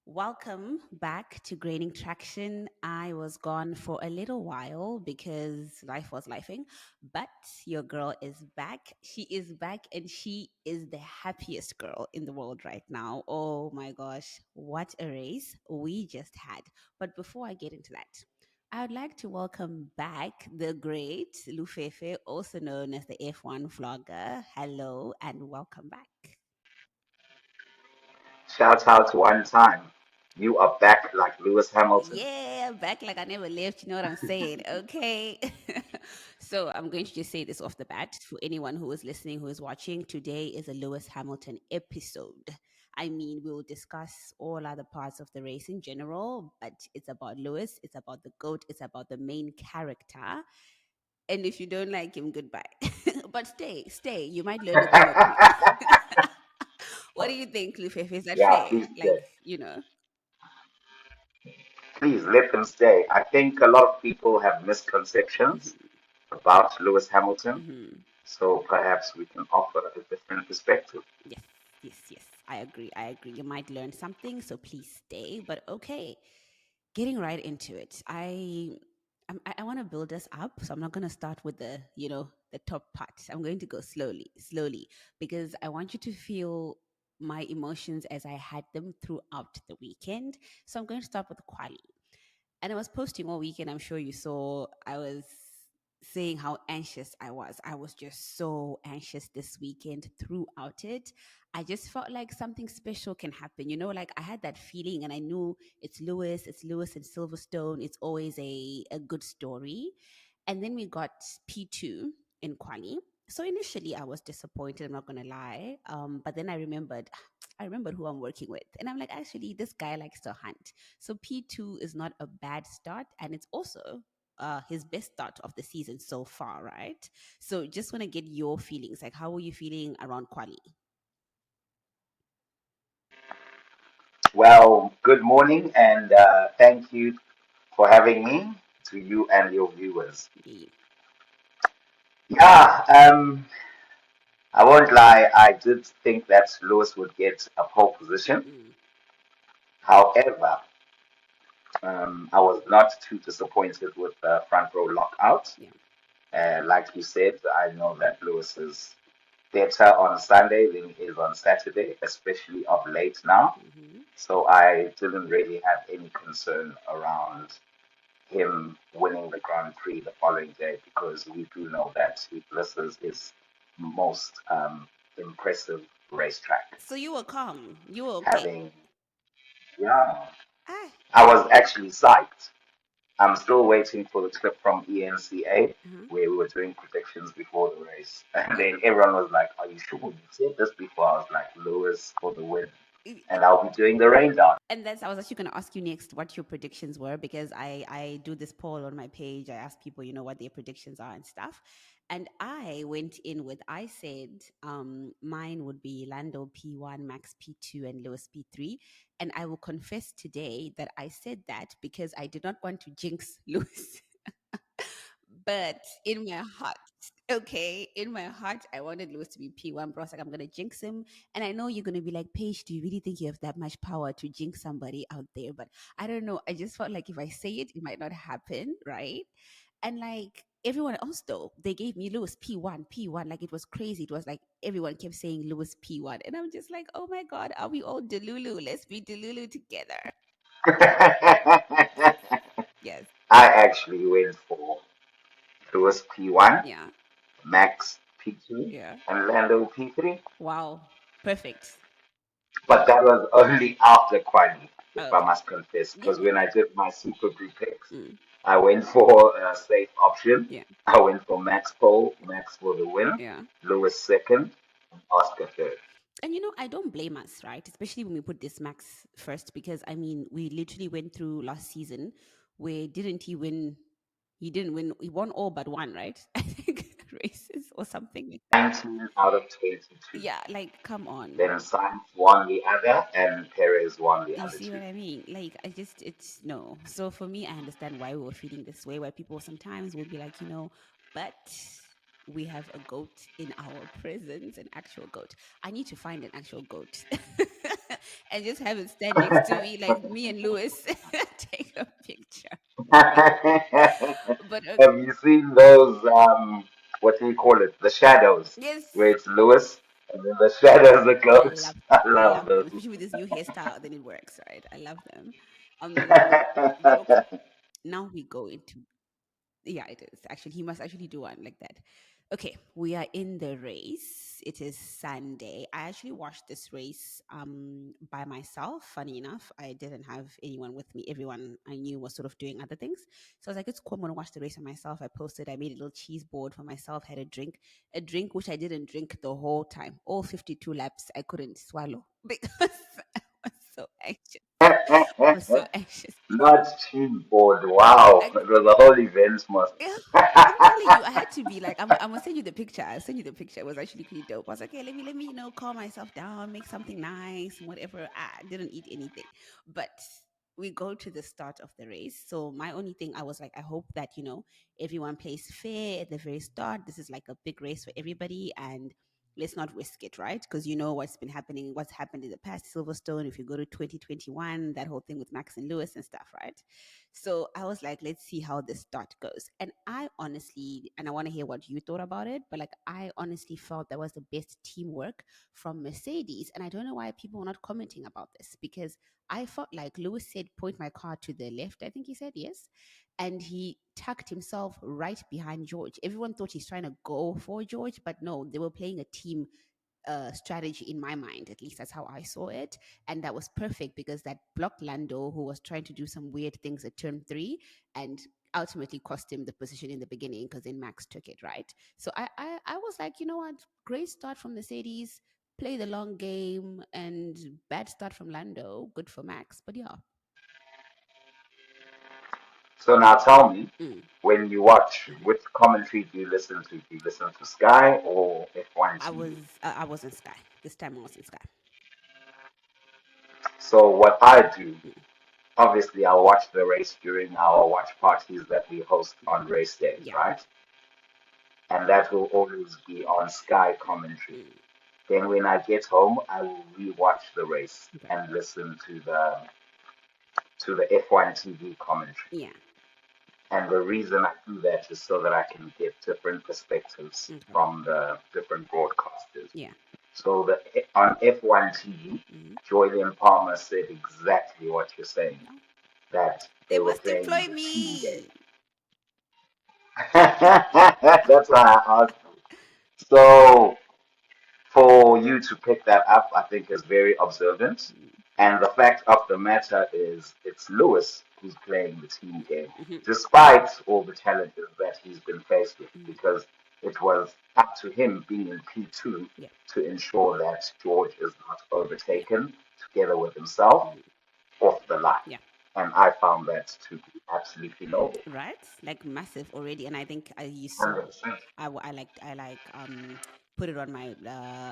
Welcome back to Gaining Traction. I was gone for a little while because life was lifing, but your girl is back. She is back and she is the happiest girl in the world right now. Oh my gosh, what a race we just had. But before I get into that, I would like to welcome back the great Lufefe, also known as the F1 vlogger. Hello and welcome back. Shout out one time. You are back like Lewis Hamilton. Yeah, back like I never left. You know what I'm saying? Okay. So I'm going to just say this off the bat for anyone who is listening, who is watching. Today is a Lewis Hamilton episode. I mean, we'll discuss all other parts of the race in general, but it's about Lewis, it's about the GOAT, it's about the main character. And if you don't like him, goodbye. But stay. You might learn a thing or two. What do you think, Lufefe? Is that Yeah, fair? please Like, stay. you know? Please let them stay. I think a lot of people have misconceptions Hmm. about Lewis Hamilton, Hmm. so perhaps we can offer a different perspective. Yes, yes. I agree. I agree. You might learn something, so please stay. But okay, getting right into it. I want to build us up, so I'm not going to start with the top part. I'm going to go slowly, because I want you to feel my emotions as I had them throughout the weekend. So I'm going to start with quali. And I was posting all weekend. I'm sure you saw. I was saying how anxious I was. I was just so anxious this weekend throughout it. I just felt like something special can happen. Like I had that feeling and I knew it's Lewis and Silverstone. It's always a good story. And then we got P2 in Quali. So initially I was disappointed, I'm not gonna lie. But then I remembered I remembered who I'm working with. And I'm like, actually, this guy likes to hunt. So P2 is not a bad start, and it's also his best start of the season so far, right? So just want to get your feelings. Like, how were you feeling around Quali? Well, good morning and thank you for having me to you and your viewers. Yeah. Yeah, I won't lie, I did think that Lewis would get a pole position. Mm, However, I was not too disappointed with the front row lockout. yeah. Like you said, I know that Lewis is better on Sunday than he is on Saturday, especially of late now. Mm-hmm. So I didn't really have any concern around him winning the Grand Prix the following day because we do know that this is his most impressive racetrack. So you were calm. You were okay. Having, yeah, Ah. I was actually psyched. I'm still waiting for the clip from ENCA Uh-huh. where we were doing predictions before the race. And then everyone was like, are you sure you said this before? I was like, Lewis for the win. Uh, And I'll be doing the rain dance. and that's I was actually going to ask you next what your predictions were, because I do this poll on my page. I ask people, what their predictions are and stuff. And I went in with, I said, mine would be Lando P1, Max P2, and Lewis P3. And I will confess today that I said that because I did not want to jinx Lewis. But in my heart, okay, in my heart, I wanted Lewis to be P1, bro. I was like, I'm gonna jinx him. And I know you're gonna be like, Paige, do you really think you have that much power to jinx somebody out there? But I don't know. I just felt like if I say it, it might not happen, right? And like everyone else though, they gave me Lewis P1, P1. Like it was crazy. It was like everyone kept saying Lewis P1. And I'm just like, oh my God, are we all Delulu? Let's be Delulu together. I Yes. actually went for Lewis P1, Yeah. Max P2, Yeah. and Lando P3. Wow. Perfect. But that was only after quali, Oh, if I okay. must confess, Yeah, because yeah. when I did my Super Group picks, Mm, I went for a safe option. yeah. I went for Max Pole, Max for the win, Yeah. Lewis second, and Oscar third. And I don't blame us, right? Especially when we put this Max first, because I mean, we literally went through last season where didn't he win? He didn't win. He won all but one, right? I think races or something like that. 19 out of 22. Yeah, like come on. Then Sainz won the other, and Perez won the You other see two. what I mean? Like, it's no. So for me, I understand why we were feeling this way, where people sometimes will be like, but we have a goat in our presence, an actual goat. I need to find an actual goat. and just have it stand next to me, like me and Lewis take a picture. But Have you seen those, what do you call it? The shadows, yes, where it's Lewis and then the shadows the I goats. love I I love love them, those. especially with this new hairstyle. Then it works, right? I love them. But okay, now we go into, yeah, it is. Actually, he must actually do one like that. Okay, we are in the race. It is Sunday. I actually watched this race by myself. Funny enough, I didn't have anyone with me. Everyone I knew was sort of doing other things. So I was like, it's cool. I'm gonna watch the race by myself. I posted. I made a little cheese board for myself. Had a drink which I didn't drink the whole time. All 52 laps, I couldn't swallow because I was so anxious. I was so anxious. Not cheap board. Wow, I it was a whole event, must. Yeah, I'm telling you, I had to be like, I'm gonna send you the picture. I'll send you the picture. It was actually pretty dope. I was like, okay, let me, calm myself down, make something nice, whatever. I didn't eat anything, but we go to the start of the race. So my only thing, I was like, I hope that everyone plays fair at the very start. This is like a big race for everybody, and let's not risk it, right? Because you know what's been happening, what's happened in the past Silverstone. If you go to 2021, that whole thing with Max and Lewis and stuff, right? So I was like, let's see how this start goes. And I honestly, and I want to hear what you thought about it, but like I honestly felt that was the best teamwork from Mercedes. And I don't know why people are not commenting about this, because I felt like Lewis said, point my car to the left. I think he said yes. And he tucked himself right behind George. Everyone thought he's trying to go for George, but no, they were playing a team strategy in my mind. At least that's how I saw it, and that was perfect because that blocked Lando, who was trying to do some weird things at turn three, and ultimately cost him the position in the beginning because then Max took it, right. So I was like, you know what, great start from Mercedes, play the long game, and bad start from Lando, good for Max, but yeah. So now tell me, mm, when you watch, mhm. which commentary do you listen to? Do you listen to Sky or F1 TV? I was in Sky this time. I was in Sky. So what I do, mm, obviously, I'll watch the race during our watch parties that we host on race days, yeah. right? And that will always be on Sky commentary. mm, Then when I get home, I will rewatch the race okay. and listen to the F1 TV commentary. Yeah. And the reason I do that is so that I can get different perspectives Okay. from the different broadcasters. Yeah. So on F1 TV, mm. Julian Palmer said exactly what you're saying, Oh, that they they were must playing employ the team game. me. That's why I asked you. So for you to pick that up, I think is very observant. Mm, And the fact of the matter is, it's Lewis who's playing the team game, mhm, despite all the challenges that he's been faced with, mhm. because it was up to him being in P2 Yeah, to ensure that George is not yeah, overtaken together with himself mhm, off the line. yeah. And I found that to be absolutely noble. Right, like massive already. And I think you saw, 100%. I put it on my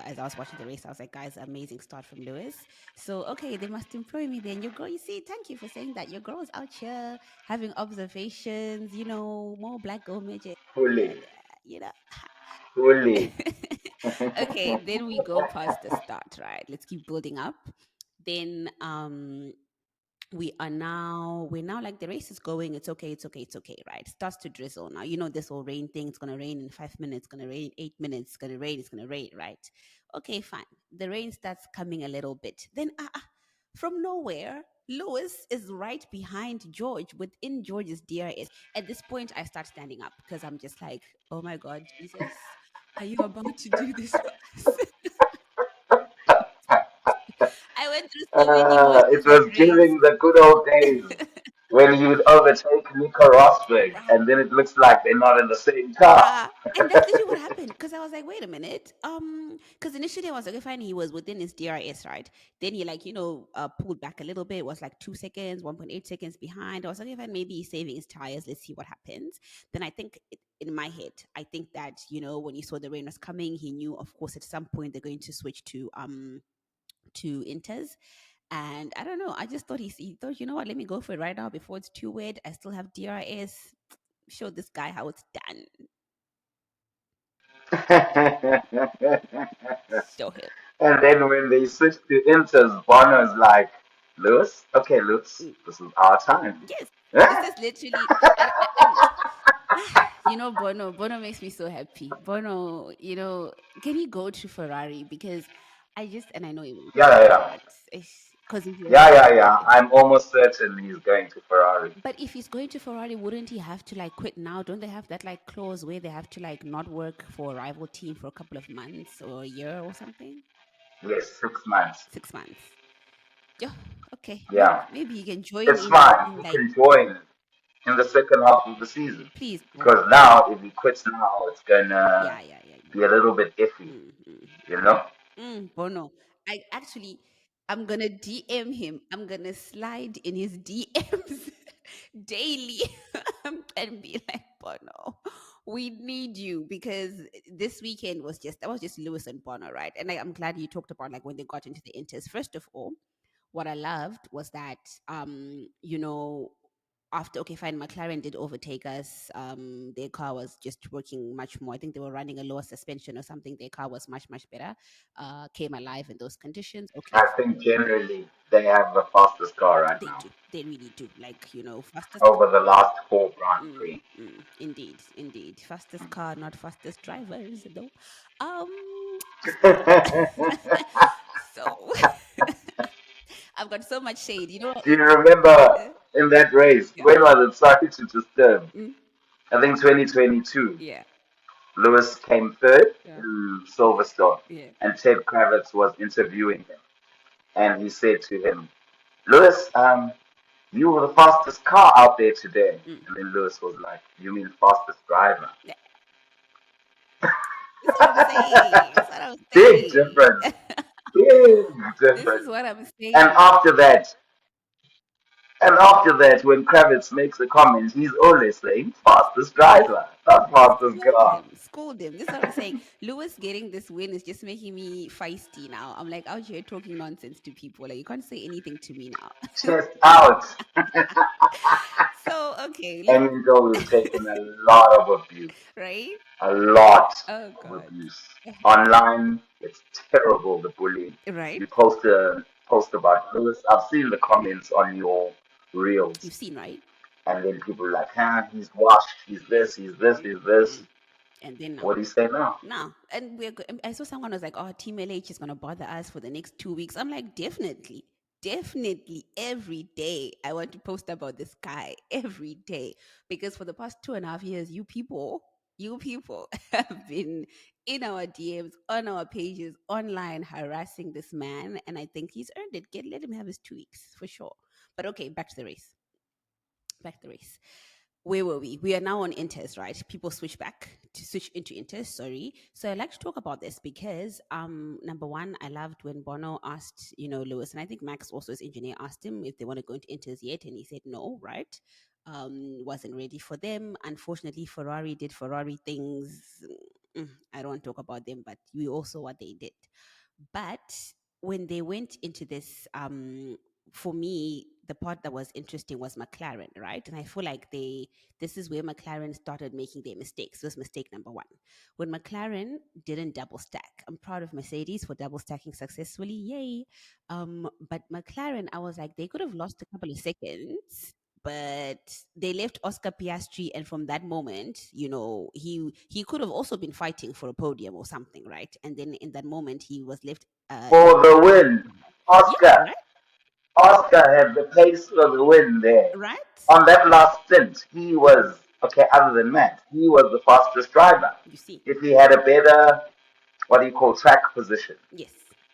as I was watching the race. I was like, guys, amazing start from Lewis. So okay, they must employ me then. Your girl, you see, thank you for saying that. Your girl is out here having observations. More black girl midget, Fully, and you know. fully. Okay, then we go past the start, right? Let's keep building up. Then we're now like the race is going, it's okay, it's okay, it's okay, right? It starts to drizzle now. This whole rain thing, it's gonna rain in 5 minutes, it's gonna rain in 8 minutes, it's gonna rain, right? Okay, fine. The rain starts coming a little bit. Then from nowhere, Lewis is right behind George within George's DRS. At this point, I start standing up because I'm just like, oh my God, Jesus, are you about to do this for us? I went through so many It emotions that was race. during the good old days when he would overtake Nico Rosberg, Right. and then it looks like they're not in the same car. Bruh. And that's literally what happened. Because I was like, wait a minute. Because initially I was like, okay, fine, he was within his DRS, right? Then he like, pulled back a little bit. It was like 2 seconds, 1.8 seconds behind. I was like, okay, fine, maybe he's saving his tires. Let's see what happens. Then I think in my head, I think that, when he saw the rain was coming, he knew, of course, at some point they're going to switch to Inters. And I don't know. I just thought he thought, you know what, let me go for it right now before it's too wet. I still have DRS. Show this guy how it's done. Show him. And then when they switched to Inter's, Bono's like, Lewis, okay, Lewis, Mm, this is our time. yes, this Eh? is literally, and Bono makes me so happy. Bono, can he go to Ferrari? Because and I know he won't, Yeah, yeah, yeah. but because if you're, Yeah, yeah, yeah. I'm almost certain he's going to Ferrari. but if he's going to Ferrari, wouldn't he have to like quit now? Don't they have that like clause where they have to like not work for a rival team for a couple of months or a year or something? Yes, 6 months. 6 months. Yeah. Okay. Yeah. Maybe he can join It's in fine. in He like, can join in the second half of the season. please, Bono. Because now, if he quits now, it's gonna Yeah, yeah, yeah, yeah. be a little bit iffy, Mm-hmm. you know? Bono. I'm gonna DM him. I'm gonna slide in his DMs daily and be like, Bono, we need you because this weekend that was just Lewis and Bono, right? And I'm glad you talked about like when they got into the inters. First of all, what I loved was that after okay fine McLaren did overtake us, their car was just working much more. I think they were running a lower suspension or something. Their car was much much better, came alive in those conditions. Okay, I think generally they have the fastest car right now they really do, like fastest. over the last four Grand Mm, Prix. indeed, fastest car, not fastest drivers though. um so I've got so much shade, Do you remember uh, in that race? yeah. When was it? Sorry to disturb. Mm, I think 2022. yeah, Lewis came third yeah, in Silverstone, yeah. and Ted Kravitz was interviewing him, and he said to him, "Lewis, you were the fastest car out there today." Mm. And then Lewis was like, "You mean fastest driver?" Yeah, this is what I'm saying. This is what I'm Big saying. difference. Big This is difference. what I'm And saying. after that, and after that, when Kravitz makes a comment, he's always saying fastest driver, not fastest car. Schooled him. This is what I'm saying. Lewis getting this win is just making me feisty now. I'm like out here talking nonsense to people. Like you can't say anything to me now. Chest out. So okay, And you know we've taken a lot of abuse. right? A lot Oh of God. abuse. Online, it's terrible, the bullying. Right? You post a post about Lewis. I've seen the comments on your You've reels. seen, right? And then people are like, he's washed, he's this, he's this, he's this. Mm. And then now. What do you say now? No, and I saw someone was like, "Oh, Team LH is gonna bother us for the next 2 weeks." I'm like, definitely, definitely, every day I want to post about this guy every day because for the past 2.5 years, you people have been in our DMs, on our pages, online harassing this man, and I think he's earned it. Let him have his 2 weeks for sure. But okay, back to the race. Back to the race. Where were we? We are now on Inters, right? People switch into Inters, sorry. So I like to talk about this because number one, I loved when Bono asked, Lewis, and I think Max also his engineer asked him if they want to go into Inters yet, and he said no, right? Wasn't ready for them. Unfortunately, Ferrari did Ferrari things. I don't want to talk about them, but we also what they did. But when they went into this, for me, the part that was interesting was McLaren, right? And I feel like this is where McLaren started making their mistakes. This was mistake number one. When McLaren didn't double stack, I'm proud of Mercedes for double stacking successfully. Yay. But McLaren, I was like, they could have lost a couple of seconds, but they left Oscar Piastri, and from that moment, he could have also been fighting for a podium or something, right? And then in that moment, he was left. For the win. Yeah, Oscar. right, Oscar had the pace for the win there. right. On that last stint, he was, okay, other than that, he was the fastest driver. You see, If he had a better, what do you call, track position, yes,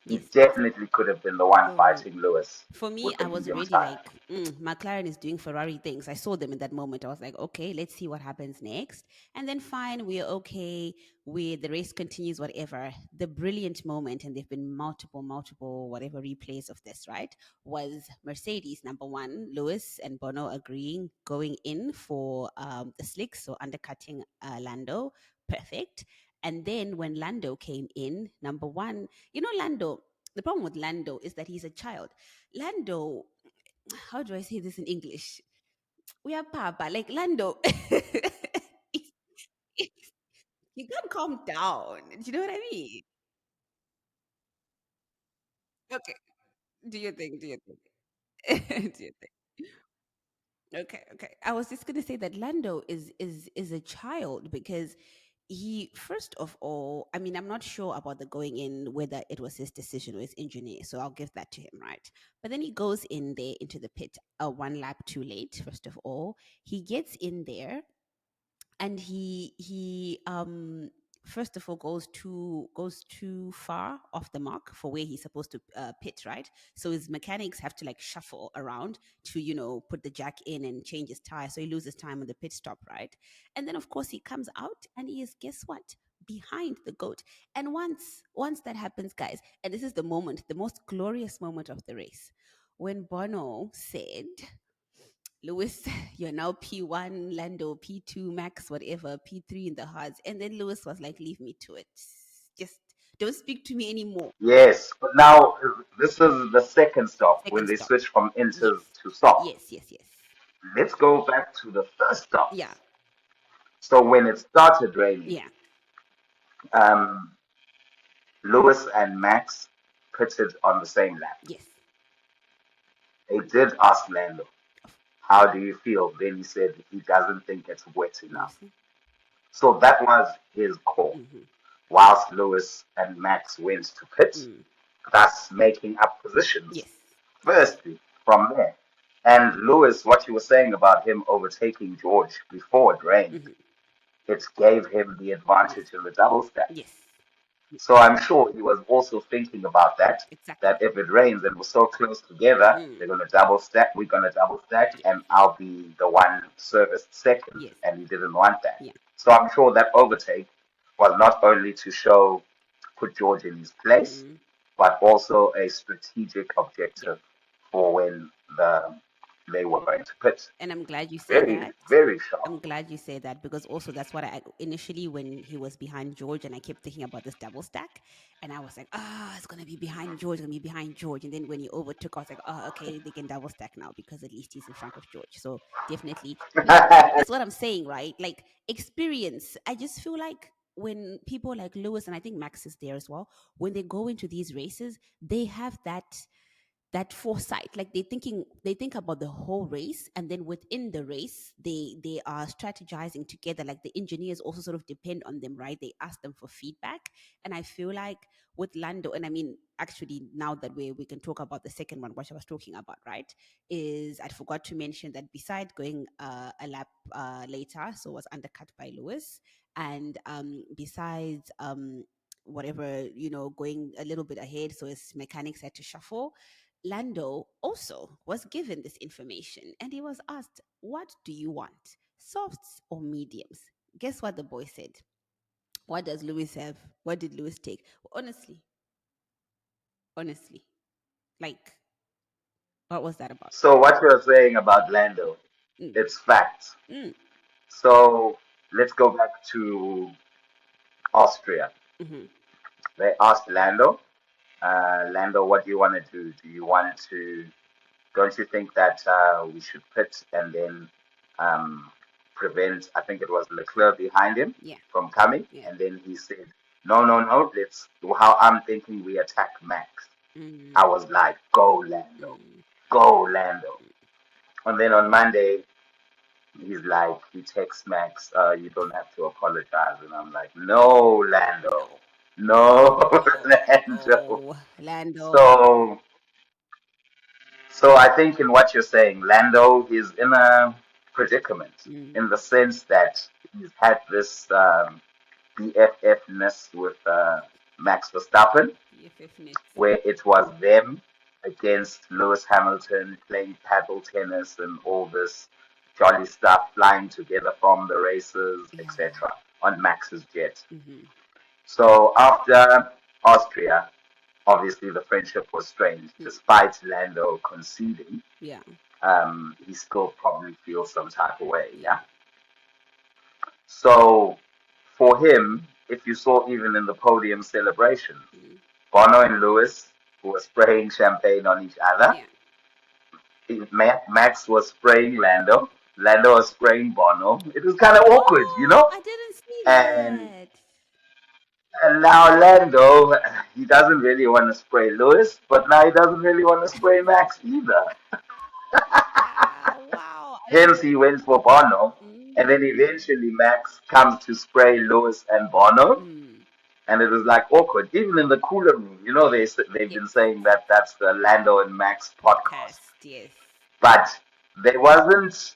he yes. definitely could have been the one So fighting Lewis for me, with the I was medium already tire. like, McLaren is doing Ferrari things. I saw them in that moment. I was like, okay, let's see what happens next. And then fine, we're okay. The race continues, whatever. The brilliant moment, and there've been multiple, whatever replays of this, right? Was Mercedes number one, Lewis and Bono agreeing, going in for the slicks, so undercutting Lando. Perfect. And then when Lando came in, number one, Lando, the problem with Lando is that he's a child. Lando, how do I say this in English? We are Papa, like Lando. You can't calm down. Do you know what I mean? Okay. Do you think? Do you think? Do you think? Okay, okay. I was just gonna say that Lando is a child because he first of all, I mean, I'm not sure about the going in whether it was his decision or his engineer, so I'll give that to him, right? But then he goes in there into the pit one lap too late. First of all, he gets in there and he first of all goes too far off the mark for where he's supposed to pit, right? So his mechanics have to like shuffle around to put the jack in and change his tire, so he loses time on the pit stop, right? And then of course he comes out and he is, guess what, behind the goat. And once that happens, guys, and this is the moment, the most glorious moment of the race, when Bono said, Lewis, you're now P1, Lando P2, Max, whatever, P3 in the hards. And then Lewis was like, leave me to it. Just don't speak to me anymore. Yes, but now this is the second stop when Second they stop. switch from Yes. inters to soft. Yes, yes, yes. Let's go back to the first stop. Yeah. So when it started raining, Yeah. um, Lewis and Max pitted on the same lap. Yes. They did ask Lando, how do you feel? Then he said he doesn't think it's wet You enough. see? So that was his call. Mm-hmm. Whilst Lewis and Max went to pit, Mm. thus making up positions. Yes. Yes. Firstly, from there. And Lewis, what you were saying about him overtaking George before it rained, Mm-hmm. it gave him the Yes. advantage in the double stack. Yes. Yes. So I'm sure he was also thinking about that, Exactly. that if it rains and we're so close together, Mm. they're going to double stack, we're going to double stack, Yeah. and I'll be the one serviced second. Yes. And he didn't want that. Yeah. So I'm sure that overtake was not only to show, put George in his place, Mm. but also a strategic Yeah. objective for when they were going to pit. And I'm glad you say Very, that. very sharp. I'm glad you say that because also that's what I initially, when he was behind George, and I kept thinking about this double stack, and I was like, it's gonna be behind George, gonna be behind George. And then when he overtook, I was like, okay, they can double stack now because at least he's in front of George. So definitely, that's what I'm saying, right? Like experience. I just feel like when people like Lewis, and I think Max is there as well, when they go into these races, they have that foresight, like they think about the whole race, and then within the race they are strategizing together. Like the engineers also sort of depend on them, right? They ask them for feedback. And I feel like with Lando, and I mean, actually, now that we can talk about the second one, what I was talking about, right, is I forgot to mention that beside going a lap later, so was undercut by Lewis, and besides whatever, going a little bit ahead, so his mechanics had to shuffle. Lando also was given this information and he was asked, what do you want? Softs or mediums? Guess what the boy said? What does Lewis have? What did Lewis take? Honestly, honestly, like, what was that about? So what you're saying about Lando, Mm, it's facts. mm, So let's go back to Austria. mm-hmm. They asked Lando, Lando, what do you want to do? Do you want to, don't you think that we should pit and then um, prevent, I think it was Leclerc behind him Yeah, from coming? yeah. And then he said, no, no, no, let's, how I'm thinking we attack Max. Mm, I was like, go Lando, mm, go Lando. And then on Monday, he's like, he texts Max, you don't have to apologize. And I'm like, no, Lando, no, no, Lando. no, Lando. So, so I think in what you're saying, Lando is in a predicament Mm, in the sense that he's had this BFF-ness with Max Verstappen, BFF nits. where it was them against Lewis Hamilton playing paddle tennis and all this jolly stuff, flying together from the races, Yeah. etc., on Max's jet. Mm-hmm. So after Austria, obviously the friendship was strained, Mm, despite Lando conceding. yeah. He still probably feels some type of way, Yeah. yeah. So for him, if you saw even in the podium celebrations, Mm, Bono and Lewis were spraying champagne on each other. yeah. Max was spraying Lando. Lando was spraying Bono. It was kind of awkward, you Oh, know? I didn't see And, that. and now Lando. he doesn't really want to spray Lewis, but now he doesn't really want to spray Max either. Wow. I Hence, mean, he went for Bono, and then mm, eventually Max comes to spray Lewis and Bono, mm, and it was like awkward. Even in the cooler room, they've yes. been saying that that's the Lando and Max podcast, Podcast, yes. but there wasn't.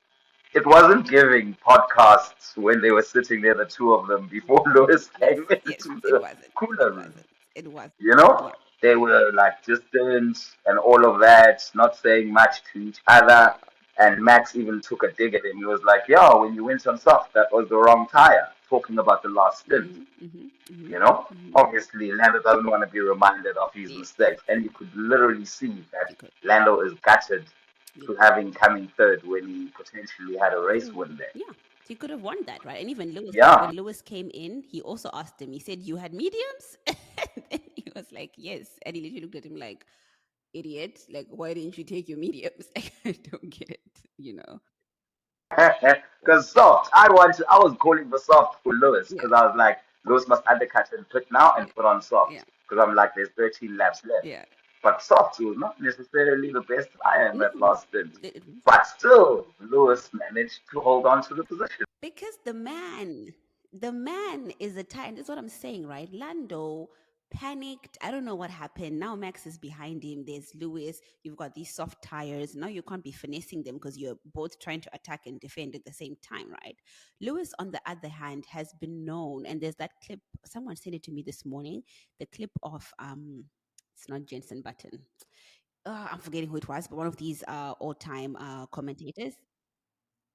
It wasn't giving podcasts when they were sitting there, the two of them, before Lewis Yes, came yes. into It the wasn't. It cooler room. wasn't. It wasn't. You know, Yeah. they were like distant and all of that, not saying much to each other. Yeah. And Max even took a dig at him. He was like, "Yo, when you went on soft, that was the wrong tire." Talking about the last stint, Mm-hmm, mm-hmm, mm-hmm, you know. mm-hmm. Obviously, Lando doesn't want to be reminded of his Yes. mistakes, and you could literally see that You could. Lando is gutted You to having coming third when he potentially had a race Mm, win there. yeah, he could have won that, right? And even Lewis, when Yeah. Lewis came in, he also asked him. He said, "You had mediums," and then he was like, "Yes," and he literally looked at him like, "Idiot! Like, why didn't you take your mediums?" Like, I don't get it, you know? Because soft, I was calling for soft for Lewis Yeah, because I was like, Lewis must undercut and put now yeah, and put on soft yeah, because I'm like, there's 13 laps left. yeah. But soft was not necessarily the best tire in that No, last stint. it- But still, Lewis managed to hold on to the position. because the man is a titan. That's what I'm saying, right? Lando panicked. I don't know what happened. Now Max is behind him. There's Lewis. You've got these soft tires. Now you can't be finessing them because you're both trying to attack and defend at the same time, right? Lewis, on the other hand, has been known, and there's that clip. Someone sent it to me this morning. The clip of it's not Jensen Button. I'm forgetting who it was, but one of these all-time commentators.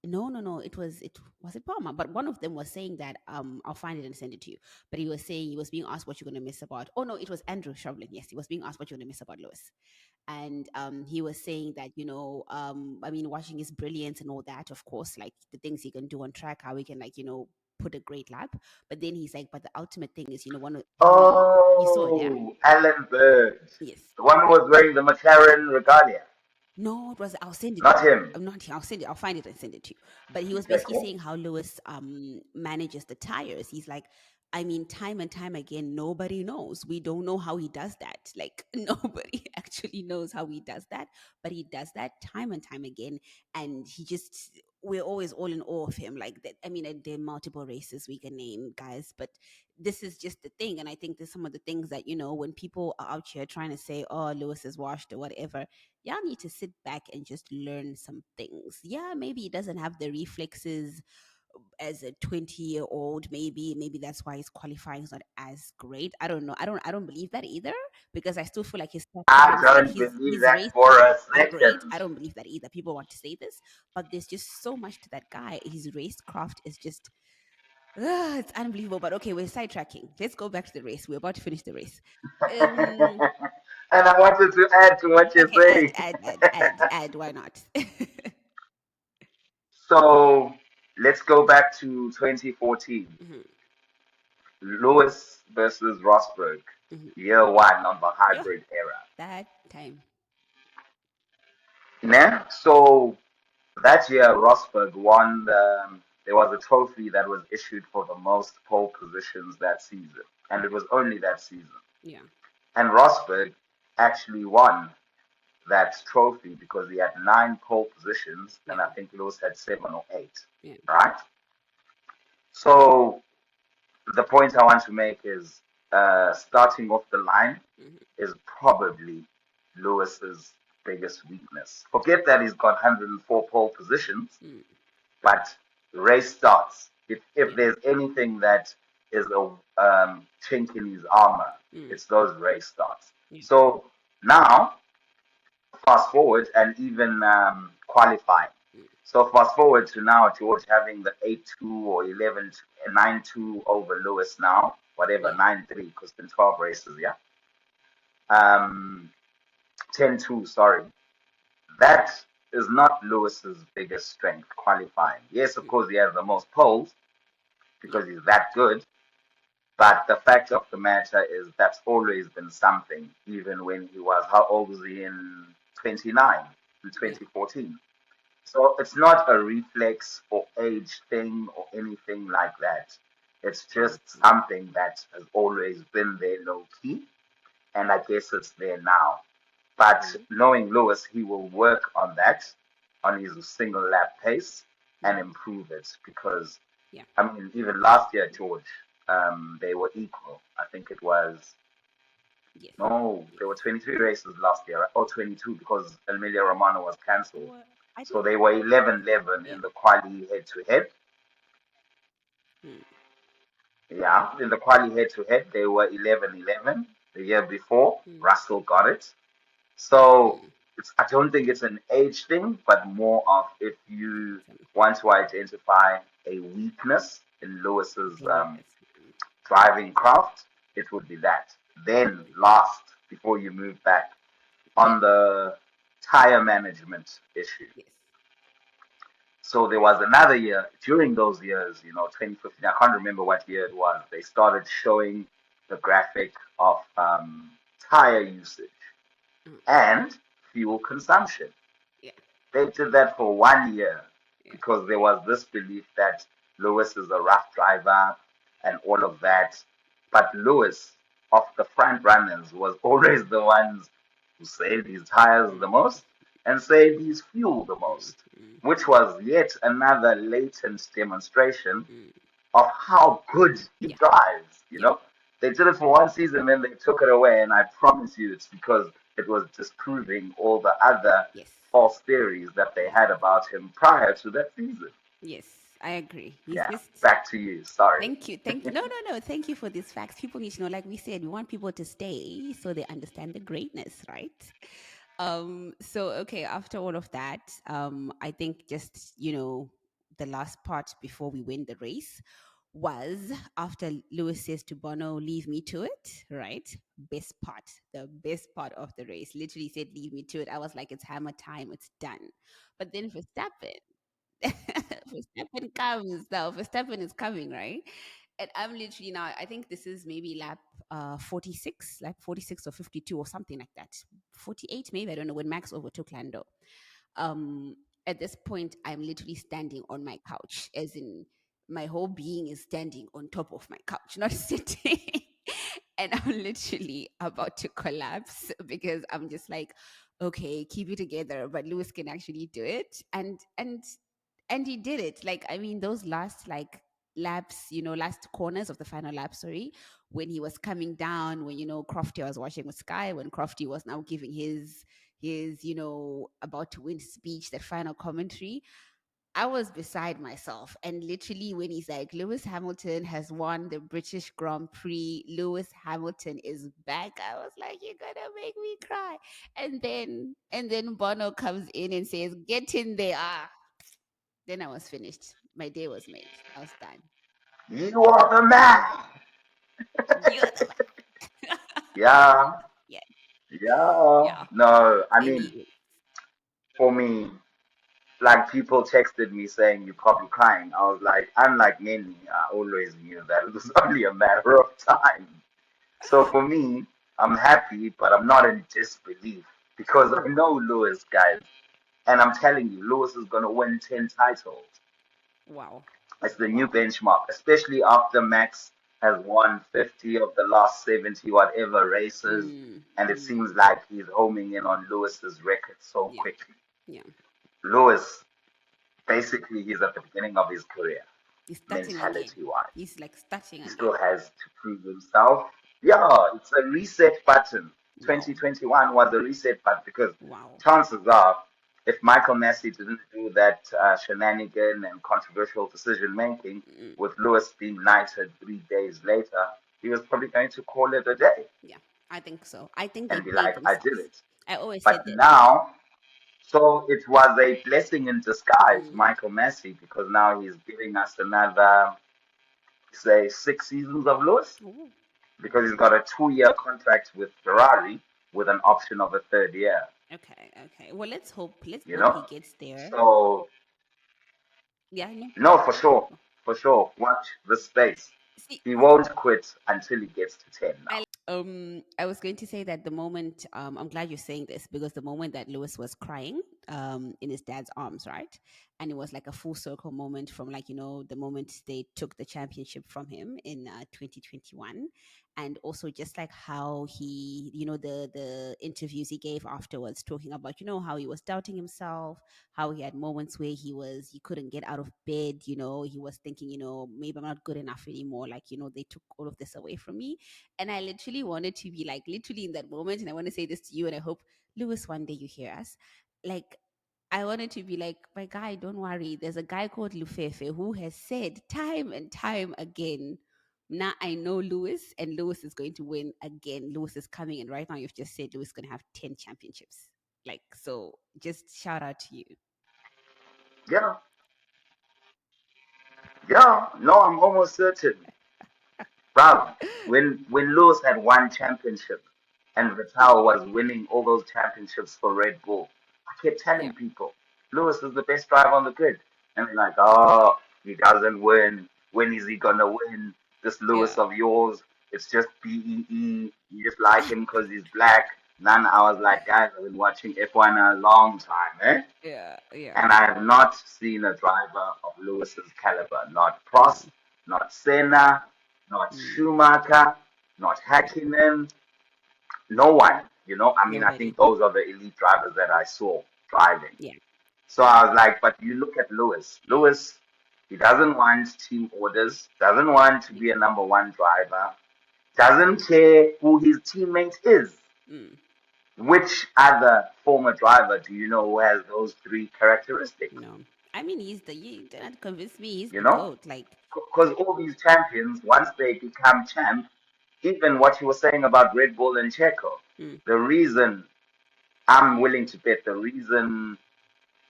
No, no, no. It was it Palmer, but one of them was saying that I'll find it and send it to you. But he was saying, he was being asked what you're gonna miss about. Oh no, it was Andrew Shovlin. Yes, he was being asked what you're gonna miss about Lewis, and he was saying that, I mean, watching his brilliance and all that, of course, like the things he can do on track, how he can, like, put a great lap. But then he's like, but the ultimate thing is, one of you saw it, yeah. Oh, Alan Bird, Yes. the one who was wearing the McLaren regalia, No, it was. I'll send it to not you. him. I'm not here. I'll send it. I'll find it and send it to you. But he was Okay, basically cool. saying how Lewis manages the tires. He's like, I mean, time and time again, nobody knows. We don't know how he does that. Like, nobody actually knows how he does that. But he does that time and time again, and we're always all in awe of him. Like that. I mean, there are multiple races we can name, guys, but this is just the thing. And I think there's some of the things that, when people are out here trying to say, "Oh, Lewis is washed" or whatever, y'all need to sit back and just learn some things. Yeah, maybe he doesn't have the reflexes as a 20-year-old. Maybe that's why his qualifying is not as great. I don't know. I don't believe that either, because I still feel like his start I times and don't his believe his that race for a are great. second. I don't believe that either. People want to say this, but there's just so much to that guy. His racecraft is just it's unbelievable. But okay, we're sidetracking. Let's go back to the race. We're about to finish the race. Um And I wanted to add to what you're okay, add, saying. add, add, add, add. Why not? So let's go back to 2014. Hmm. Lewis versus Rosberg, Hmm. year one of the Yeah, hybrid era. that time. Nah? So that year, Rosberg won there was a trophy that was issued for the most pole positions that season. And it Hmm. was only that season. Yeah, And Rosberg actually won that trophy because he had nine pole positions, and I yeah, think Lewis had seven or eight, yeah. right? So the point I want to make is starting off the line Hmm. is probably Lewis's biggest weakness. Forget that he's got 104 pole positions, Mm, but race starts. If yeah, there's anything that is a chink in his armor, mm, it's those race starts. yeah, So now fast forward and even qualifying. mm, So fast forward to now, George having the 8-2 or 11 9-2 over Lewis now, whatever, yeah, 9-3, because it's been 12 races, yeah. Um, 10-2, sorry. That is not Lewis's biggest strength qualifying. Yes, of mm, course, he has the most poles yeah, because he's that good. But the fact of the matter is that's always been something, even when he was, how old was he in 29, in yeah. 2014? So it's not a reflex or age thing or anything like that. It's Mm, just mm, something that has always been there low key. and I guess it's there now. But Mm. knowing Lewis, he will work on that, on his single lap pace, and Mm. improve it because, Yeah. I mean, even last year, George, they were equal. I think it was, Yes. no, Yes. there were 23 races last year, right? Or 22 because Emilia Romagna was cancelled. Or I So think. they were 11-11 Yeah. in the quali head to head. Mm. Yeah, in the quali head to head, they were 11-11 the year before. Mm. Russell got it. So Mm. I don't think it's an age thing, but more of if you It's want to identify a weakness in Lewis's Lewis. Mm. driving craft, it would be that. Then Mm. last, before you move back, Yeah. on the tire management issue. Yes. So there was another year during those years, 2015. I can't remember what year it was. They started showing the graphic of tire usage Mm. and fuel consumption. Yeah. They did that for 1 year Yeah. because there was this belief that Lewis is a rough driver and all of that. But Lewis, of the front runners, was always the ones who saved his tires the Mm. most and saved his fuel the Mm. most, Mm. which was yet another latent demonstration Mm. of how good he Yeah. drives. Yeah. They did it for one season, then they took it away, and I promise you, it's because it was disproving all the other Yes. false theories that they Yes. had about him prior to that season. Yes. I agree. He's Yeah, just. back to you. Sorry. Thank you. Thank you. No, no, no. Thank you for these facts. People need to know, like we said, we want people to stay so they understand the greatness, right? So okay, after all of that, I think just, the last part before we win the race was after Lewis says to Bono, leave me to it, right? Best part, the best part of the race. Literally said, leave me to it. I was like, it's hammer time, it's done. But then Verstappen, Verstappen comes now. Verstappen is coming, right? And I'm literally now, I think this is maybe lap 46, like 46 or 52 or something like that. 48, maybe. I don't know when Max overtook Lando. Um, at this point, I'm literally standing on my couch, as in my whole being is standing on top of my couch, not sitting. And I'm literally about to collapse because I'm just like, okay, keep it together. But Lewis can actually do it. And he did it. Like, I mean, those last like laps, last corners of the final lap, sorry, when he was coming down, when Crofty was watching with Sky, when Crofty was now giving his about to win speech, that final commentary, I was beside myself. And literally, when he's like, Lewis Hamilton has won the British Grand Prix, Lewis Hamilton is back, I was like, you're gonna make me cry. And then Bono comes in and says, get in there. Then I was finished. My day was made. I was done. You are the man. You're the man. Yeah, Yeah. yeah. Yeah. No, I mean, Anyway. for me, like people texted me saying you're probably crying. I was like, unlike many, I always knew that it was only a matter of time. So for me, I'm happy, but I'm not in disbelief because I know Lewis, guys. And I'm telling you, Lewis is going to win 10 titles. Wow. It's the new Wow. benchmark, especially after Max has won 50 of the last 70 whatever races. Mm, And it seems mm, like he's homing in on Lewis's record so yeah. quickly. Yeah. Lewis, basically, he's at the beginning of his career, He's starting again. mentality wise. He's like starting He again. still has to prove himself. Yeah, it's a reset button. Wow. 2021 was a reset button because Wow. chances are, if Michael Massey didn't do that shenanigan and controversial decision making, Mm, with Lewis being knighted 3 days later, he was probably going to call it a day yeah. I think so. I think they and be played like, I did themselves. it. I always said But that. now, so it was a blessing in disguise, Mm. Michael Massey, because now he's giving us another, say, 6 seasons of Lewis Oh, because he's got a 2 year contract with Ferrari with an option of a third year, okay. Okay. Well, let's hope. Let's you hope know? he gets there. So, Yeah. No. no, for sure. For sure. Watch the space. See, He won't quit until he gets to 10 now. I was going to say that the moment, I'm glad you're saying this because the moment that Lewis was crying, in his dad's arms, right? And it was like a full circle moment from, like, the moment they took the championship from him in 2021. And also just like how he, the interviews he gave afterwards, talking about, how he was doubting himself, how he had moments where he couldn't get out of bed, he was thinking, maybe I'm not good enough anymore, like, they took all of this away from me. And I literally wanted to be like, literally in that moment, and I want to say this to you, and I hope, Lewis, one day you hear us, like, I wanted to be like, my guy, don't worry. There's a guy called Lufefe who has said time and time again, now I know Lewis, and Lewis is going to win again. Lewis is coming, and right now you've just said Lewis is going to have 10 championships. Like, so just shout out to you. Yeah, yeah. No, I'm almost certain. Bro, when Lewis had one championship and Mm, Vettel was winning all those championships for Red Bull, I kept yeah, telling people, Lewis is the best driver on the grid. And they're like, oh, he doesn't win. When is he gonna win? This Lewis yeah, of yours, it's just BEE. You just like him because he's black. None. I was like, guys, I've been watching F1 a long time, eh? yeah, yeah. And I have not seen a driver of Lewis's caliber. Not No. Prost, not Senna, not Mm, Schumacher, not yeah, Hakkinen. No one. I mean, I nobody. think those are the elite drivers that I saw driving. Yeah, So I was like, but you look at Lewis. Lewis, he doesn't want team orders, doesn't want to yeah. be a number one driver, doesn't care who his teammate is. Mm, Which other former driver do you know who has those three characteristics? no. I mean, you did not convince me. He's You the know? GOAT. Like, Because all these champions, once they become champ, even what you were saying about Red Bull and Checo, mm, the reason I'm willing to bet the reason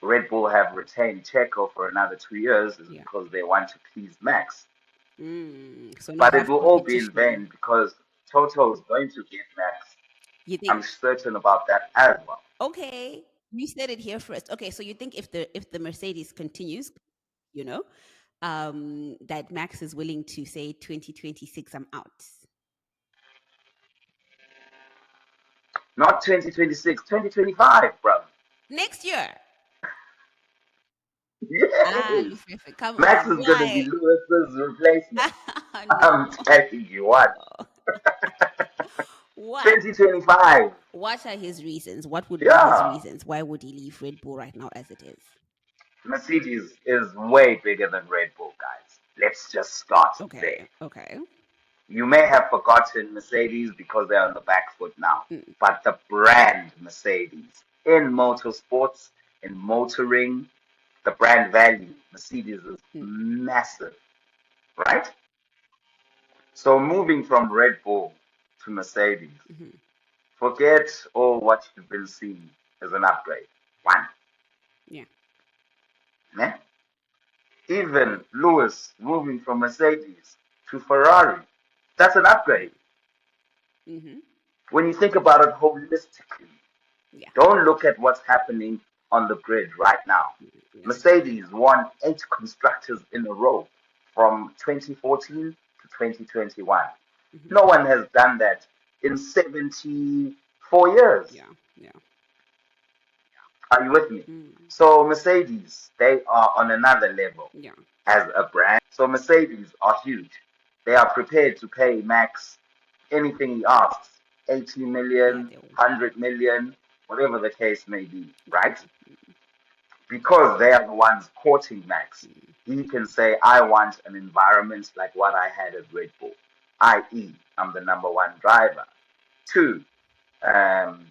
Red Bull have retained Checo for another 2 years is yeah. because they want to please Max. So no But it half will all be in competition. vain because Toto is going to get Max. You I'm think? certain about that as well. Okay, you said it here first. Okay, so you think if the Mercedes continues, that Max is willing to say 2026, I'm out Not 2026, 2025, bro. next year. Yes. Lufefe, come Max on, is going to be why? Lewis's replacement. I'm No, telling you what. why? 2025. What are his reasons? What would be his Yeah. reasons? Why would he leave Red Bull right now as it is? Mercedes is way bigger than Red Bull, guys. Let's just start there. Okay, okay. You may have forgotten Mercedes because they're on the back foot now, Mm, but the brand Mercedes in motorsports, in motoring, the brand value, Mercedes is mm, massive, right? So moving from Red Bull to Mercedes, mhm. forget all what you've been seeing as an upgrade. One. Yeah. Ne? Mm, Even Lewis moving from Mercedes to Ferrari, that's an upgrade. mm, mhm. When you think about it holistically, Yeah. don't look at what's happening on the grid right now. Yeah. Yeah. Yeah. Mercedes won 8 constructors in a row from 2014 to 2021. Mhm. No one has done that in 74 years. Yeah. Yeah. Are you with me? Mm, So Mercedes, they are on another level yeah. as a brand. So Mercedes are huge. They are prepared to pay Max anything he asks, 80 Yeah. million, They will. 100 million, whatever the case may be, Yeah. right? Because they are the ones courting Max. Mm, He can say, I want an environment like what I had at Red Bull, i.e., I'm the number one driver. Two,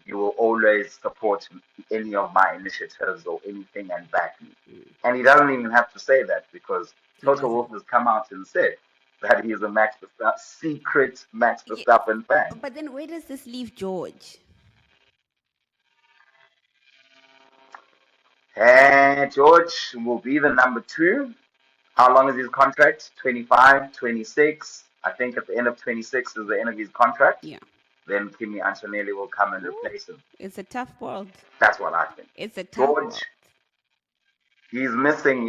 you will always support any of my initiatives or anything and back me. mm. And he doesn't even have to say that because He Toto Wolff doesn't. has come out and said that he is a Max Verstappen, secret Max Yeah. Verstappen fan. But then where does this leave George? And George will be the number two. How long is his contract? 25, 26. I think at the end of 26 is the end of his contract. Yeah. Then Kimi Antonelli will come and Ooh, replace him. it's a tough world. That's what I think. It's a tough George, world. he's missing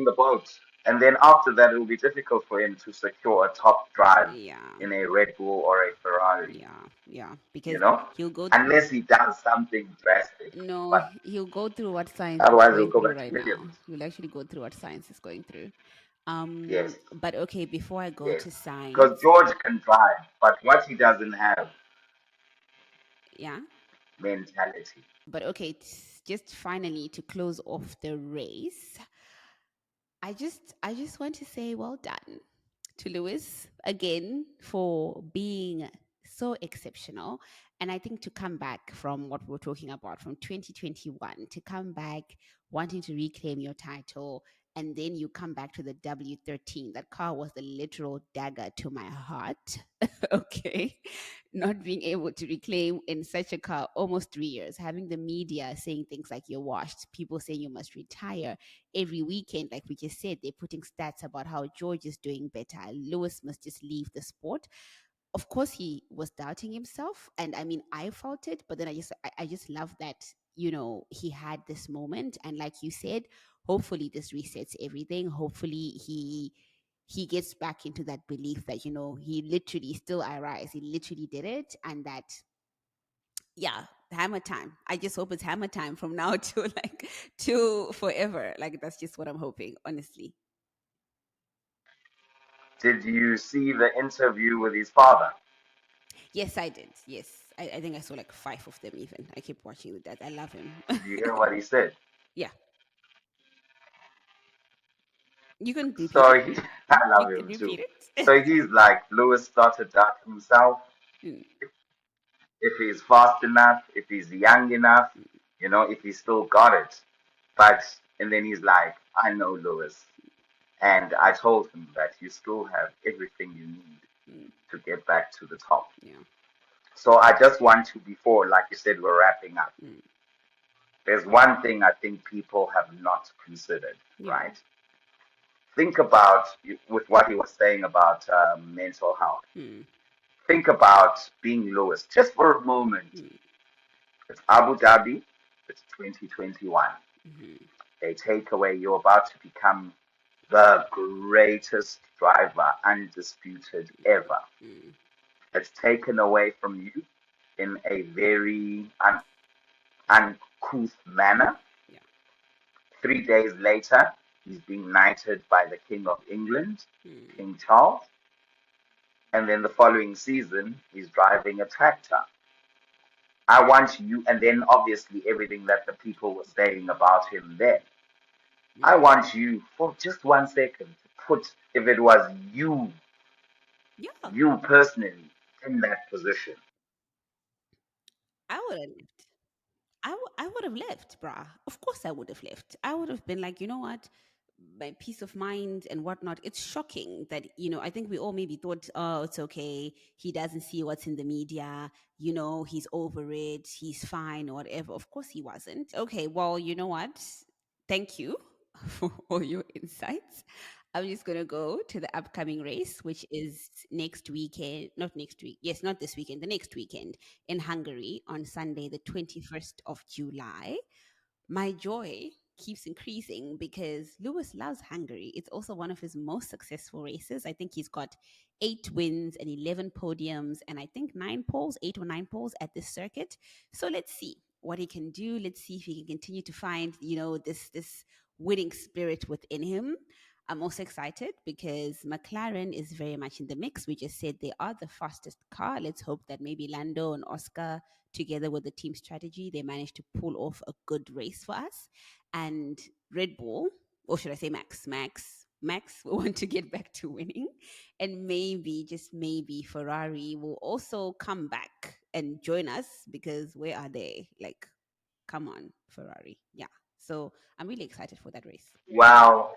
the boat. And then after that, it will be difficult for him to secure a top drive Yeah. in a Red Bull or a Ferrari, Yeah, you because know, he'll go through. unless he does something drastic. No, But he'll go through what science is otherwise, he'll going go through back to right now. Williams. He'll actually go through what science is going through. Yes, But okay, before I go yes. to Because science, George can drive, but what he doesn't have, yeah. mentality. But okay, just finally to close off the race, I just want to say well done to Lewis again for being so exceptional. And I think to come back from what we were talking about from 2021, to come back wanting to reclaim your title, and then you come back to the W13. That car was the literal dagger to my heart. Okay. Not being able to reclaim in such a car almost 3 years, having the media saying things like you're washed, people saying you must retire every weekend, like we just said, they're putting stats about how George is doing better. Lewis must just leave the sport. Of course, he was doubting himself, and I mean, I felt it. But then I just love that he had this moment, and like you said, hopefully this resets everything. Hopefully he gets back into that belief that he literally still I rise. He literally did it, and that yeah, hammer time. I just hope it's hammer time from now to to forever. Like that's just what I'm hoping, honestly. Did you see the interview with his father? Yes, I did. Yes, I think I saw like five of them. Even I keep watching with that. I love him. Did you hear what he said? Yeah, you can repeat it. So he, I You love can him repeat too. it. So he's like, Lewis started doubt himself. Mm, If he's fast enough, if he's young enough, if he's still got it. But, and then he's like, I know Lewis. And I told him that you still have everything you need mm, to get back to the top. yeah, So I just want to, before, like you said, we're wrapping up. mm, There's one thing I think people have not considered, yeah, right? Think about, with what he was saying about mental health. mm, Think about being Lewis just for a moment. mm, It's Abu Dhabi, it's 2021. mm, They take away, you're about to become the greatest driver, undisputed ever. mm, It's taken away from you in a very uncouth manner. yeah, 3 days later, he's being knighted by the King of England, mm, King Charles. And then the following season, he's driving a tractor. I want you, and then obviously everything that the people were saying about him then. I mm. want you for just 1 second to put, if it was you, Yeah, you personally in that position. I would have. I would have left, bruh. Of course, I would have left. I would have been like, you know what, my peace of mind and whatnot. It's shocking that I think we all maybe thought, oh, it's okay. He doesn't see what's in the media. He's over it. He's fine or whatever. Of course, he wasn't. Okay, well, you know what? Thank you for all your insights. I'm just gonna go to the upcoming race, which is next weekend. Not next week. Yes, not this weekend. The next weekend in Hungary on Sunday, the 21st of July. My joy keeps increasing because Lewis loves Hungary. It's also one of his most successful races. I think he's got 8 wins and 11 podiums, and I think 9 poles, 8 or 9 poles at this circuit. So let's see what he can do. Let's see if he can continue to find, this winning spirit within him. I'm also excited because McLaren is very much in the mix. We just said they are the fastest car. Let's hope that maybe Lando and Oscar, together with the team strategy, they managed to pull off a good race for us. And Red Bull, or should I say Max will want to get back to winning. And maybe, just maybe, Ferrari will also come back and join us because where are they? Like, come on, Ferrari. Yeah. So I'm really excited for that race. Well,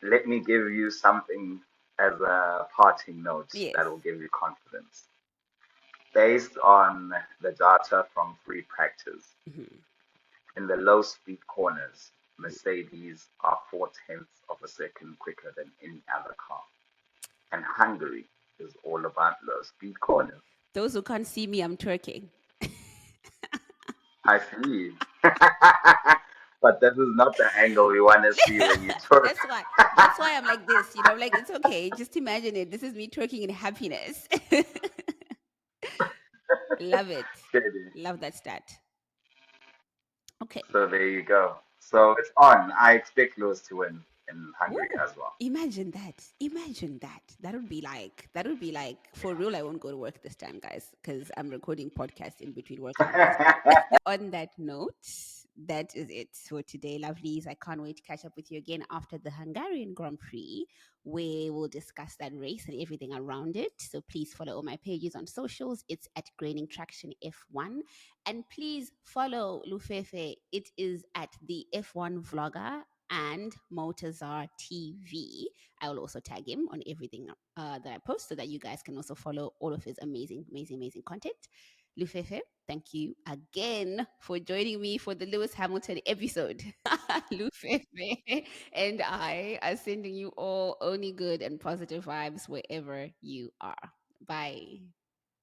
let me give you something as a parting note Yes. that will give you confidence. Based on the data from free practice, Hmm. in the low speed corners, Mercedes are 4/10 of a second quicker than any other car. And Hungary is all about low speed corners. Those who can't see me, I'm twerking. I see. But this is not the angle we want to see when you twerk. that's why that's why I'm like this, I'm like, it's okay, just imagine it, this is me twerking in happiness. Love it. Kidding. Love that stat. Okay. So there you go. So it's on. I expect Lewis to win in Hungary Ooh, as well. imagine that. Imagine that. That would be like for real. I won't go to work this time, guys, because I'm recording podcasts in between work hours. On that note, that is it for today, lovelies. I can't wait to catch up with you again after the Hungarian Grand Prix, where we'll discuss that race and everything around it. So please follow all my pages on socials. It's at Graining Traction F1. And please follow Lufefe. It is at the F1 Vlogger and Motazar TV. I will also tag him on everything that I post so that you guys can also follow all of his amazing, amazing, amazing content. Lufefe, thank you again for joining me for the Lewis Hamilton episode. Lufefe and I are sending you all only good and positive vibes wherever you are. Bye.